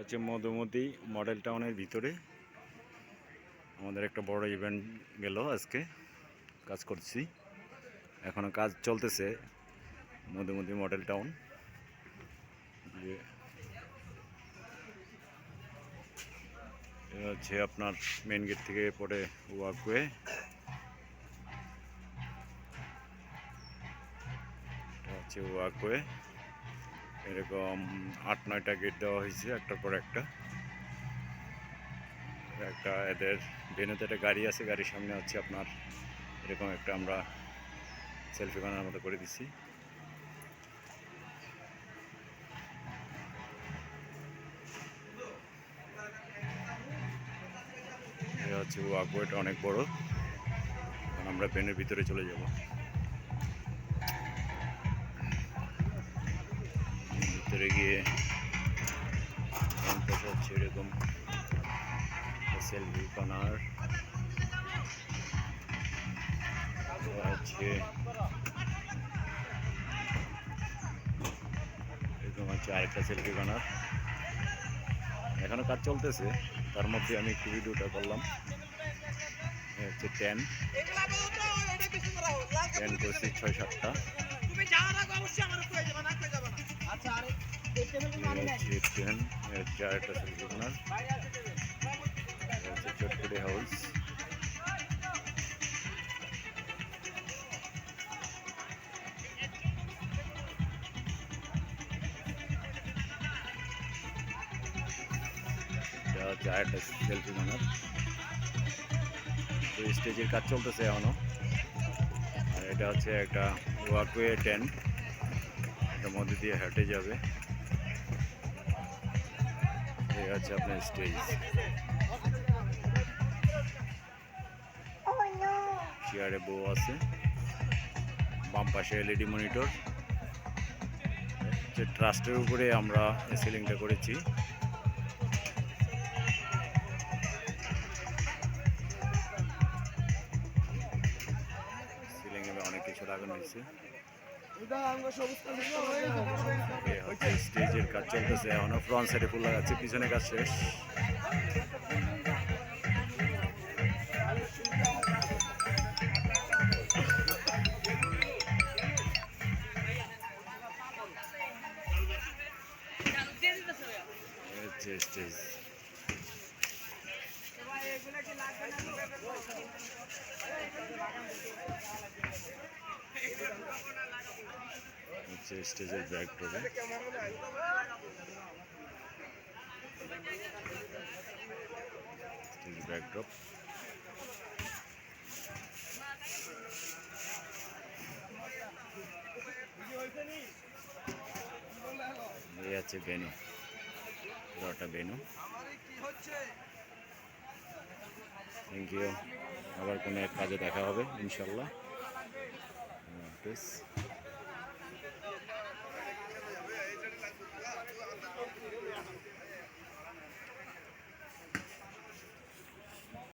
হচ্ছে মধুমতি মডেল টাউনের ভিতরে আমাদের একটা বড় ইভেন্ট গেল। আজকে কাজ করছি, এখনো কাজ চলতেছে। মধুমতি মডেল টাউন হচ্ছে আপনার মেন গেট থেকে পরে ওয়াকওয়ে, হচ্ছে ওয়াকওয়ে। এরকম 8-9টা গেট দেওয়া হয়েছে, একটার পর একটা। এদের ভেনুতে একটা গাড়ি আছে, গাড়ির সামনে হচ্ছে আপনার এরকম একটা আমরা সেলফি বানানোর মতো করে দিচ্ছি। এটা হচ্ছে ওয়াকওয়েটা অনেক বড়। আমরা ভেনুর ভিতরে চলে যাব। ভিতরে গিয়ে হচ্ছে এরকম সেলফি কর্নার আছে, এরকম হচ্ছে আরেকটা সেলফি কর্নার। এখনো কাজ চলতেছে, তার মধ্যে আমি একটু ভিডিওটা করলাম। হচ্ছে 10 করছি 6-7টা। আরেকটা সেলফি কর্নার হচ্ছে চটপটি হাউস। হচ্ছে আরেকটা সেলফি কর্নার। তো স্টেজের কাজ চলতেছে এখনো। আর এটা হচ্ছে একটা ওয়াকওয়ে টেন্ট, এটার মধ্যে দিয়ে হেঁটে যাবে। এই হচ্ছে আপনার স্টেজ, চেয়ারে বউ আছে, বাম পাশে এলইডি মনিটর। যে ট্রাস্টের উপরে আমরা সিলিংটা করেছি। সিলিংয়ে অনেক কিছু লাগানো হয়েছে। স্টেজের কাজ চলতেছে এখনো, ফ্রন্ট সাইডে ফুল লাগাচ্ছে, পিছনে কাজ শেষ। স্টেজ হচ্ছে স্টেজের ব্যাকড্রপে। Stage backdrop. এই আছে ভেনু, একটা ভেনু। Thank you. আবার কোনো এক কাজে দেখা হবে ইনশাল্লাহ।